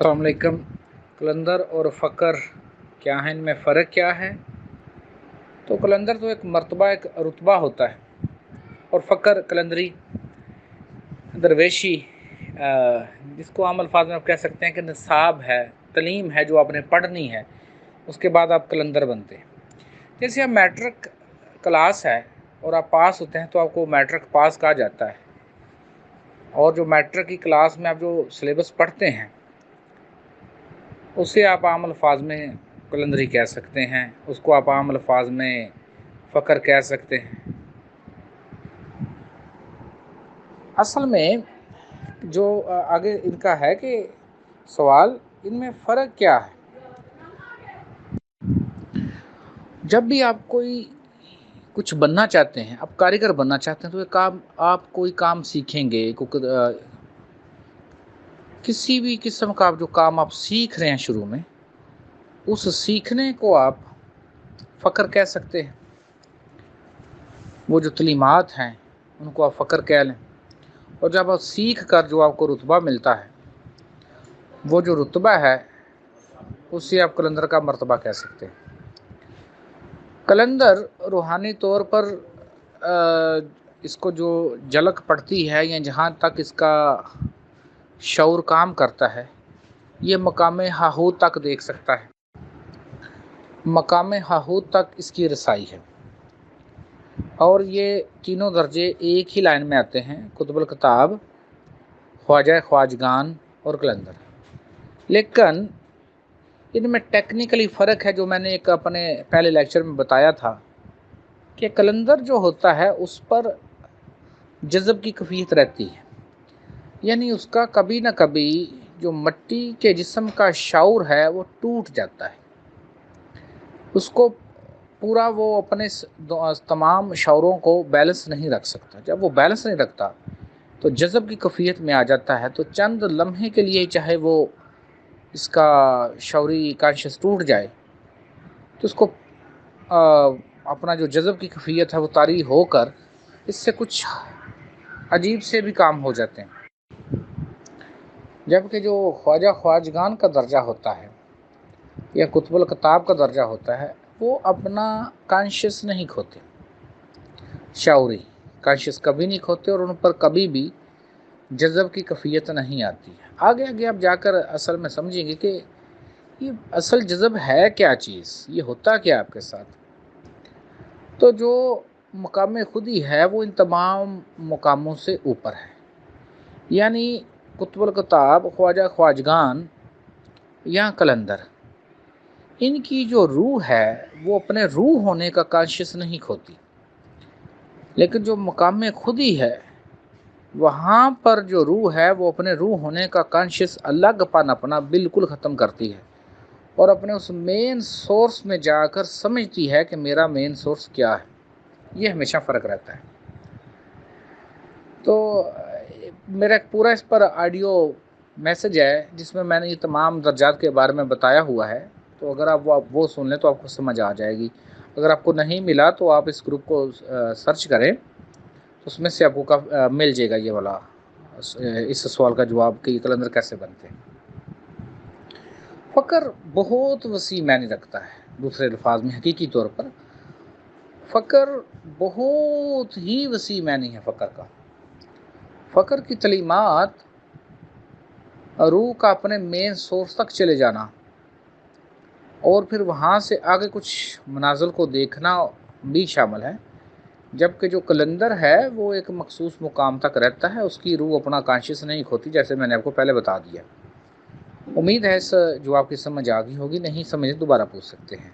السلام علیکم۔ قلندر اور فقر کیا ہیں، ان میں فرق کیا ہے؟ تو قلندر تو ایک مرتبہ، ایک رتبہ ہوتا ہے، اور فقر قلندری درویشی، جس کو عام الفاظ میں آپ کہہ سکتے ہیں کہ نصاب ہے، تعلیم ہے جو آپ نے پڑھنی ہے، اس کے بعد آپ قلندر بنتے ہیں۔ جیسے آپ میٹرک کلاس ہے اور آپ پاس ہوتے ہیں تو آپ کو میٹرک پاس کہا جاتا ہے، اور جو میٹرک کی کلاس میں آپ جو سلیبس پڑھتے ہیں اسے آپ عام الفاظ میں قلندری کہہ سکتے ہیں، اس کو آپ عام الفاظ میں فقر کہہ سکتے ہیں۔ اصل میں جو آگے ان کا ہے کہ سوال، ان میں فرق کیا ہے؟ جب بھی آپ کچھ بننا چاہتے ہیں، آپ کاریگر بننا چاہتے ہیں، تو آپ کوئی کام سیکھیں گے، کسی بھی قسم کا جو کام آپ سیکھ رہے ہیں شروع میں، اس سیکھنے کو آپ فقر کہہ سکتے ہیں۔ وہ جو تعلیمات ہیں ان کو آپ فقر کہہ لیں، اور جب آپ سیکھ کر جو آپ کو رتبہ ملتا ہے، وہ جو رتبہ ہے اسے آپ قلندر کا مرتبہ کہہ سکتے ہیں۔ قلندر روحانی طور پر اس کو جو جھلک پڑتی ہے یا جہاں تک اس کا شعور کام کرتا ہے، یہ مقام ہاہوت تک دیکھ سکتا ہے، مقام ہاہوت تک اس کی رسائی ہے، اور یہ تینوں درجے ایک ہی لائن میں آتے ہیں: قطب الکتاب، خواجہ خواجگان اور قلندر۔ لیکن ان میں ٹیکنیکلی فرق ہے، جو میں نے ایک اپنے پہلے لیکچر میں بتایا تھا کہ قلندر جو ہوتا ہے اس پر جذب کی کیفیت رہتی ہے، یعنی اس کا کبھی نہ کبھی جو مٹی کے جسم کا شعور ہے وہ ٹوٹ جاتا ہے، اس کو پورا وہ اپنے تمام شعوروں کو بیلنس نہیں رکھ سکتا۔ جب وہ بیلنس نہیں رکھتا تو جذب کی کیفیت میں آ جاتا ہے، تو چند لمحے کے لیے چاہے وہ اس کا شعوری کانشس ٹوٹ جائے، تو اس کو اپنا جو جذب کی کیفیت ہے وہ طاری ہو کر اس سے کچھ عجیب سے بھی کام ہو جاتے ہیں۔ جبکہ جو خواجہ خواجگان کا درجہ ہوتا ہے یا قطب الکتاب کا درجہ ہوتا ہے، وہ اپنا کانشیس نہیں کھوتے، شعوری کانشیس کبھی نہیں کھوتے، اور ان پر کبھی بھی جذب کی کیفیت نہیں آتی ہے۔ آگے آپ جا کر اصل میں سمجھیں گے کہ یہ اصل جذب ہے کیا چیز، یہ ہوتا کیا آپ کے ساتھ۔ تو جو مقام خودی ہے وہ ان تمام مقاموں سے اوپر ہے، یعنی قطب الکتاب، خواجہ خواجگان یا قلندر، ان کی جو روح ہے وہ اپنے روح ہونے کا کانشیس نہیں کھوتی، لیکن جو مقام خودی ہے وہاں پر جو روح ہے وہ اپنے روح ہونے کا کانشیس الگ پن اپنا بالکل ختم کرتی ہے، اور اپنے اس مین سورس میں جا کر سمجھتی ہے کہ میرا مین سورس کیا ہے۔ یہ ہمیشہ فرق رہتا ہے۔ تو میرا پورا اس پر آڈیو میسج ہے جس میں نے یہ تمام درجات کے بارے میں بتایا ہوا ہے، تو اگر آپ وہ سن لیں تو آپ کو سمجھ آ جائے گی۔ اگر آپ کو نہیں ملا تو آپ اس گروپ کو سرچ کریں، اس میں سے آپ کو مل جائے گا یہ والا اس سوال کا جواب کہ یہ قلندر کیسے بنتے ہیں۔ فقر بہت وسیع معنی رکھتا ہے، دوسرے الفاظ میں حقیقی طور پر فقر بہت ہی وسیع معنی ہے فقر کا۔ فقر کی تعلیمات روح کا اپنے مین سورس تک چلے جانا، اور پھر وہاں سے آگے کچھ منازل کو دیکھنا بھی شامل ہے، جبکہ جو قلندر ہے وہ ایک مخصوص مقام تک رہتا ہے، اس کی روح اپنا کانشیس نہیں کھوتی، جیسے میں نے آپ کو پہلے بتا دیا۔ امید ہے اس جواب کی سمجھ آ گئی ہوگی، نہیں سمجھے دوبارہ پوچھ سکتے ہیں۔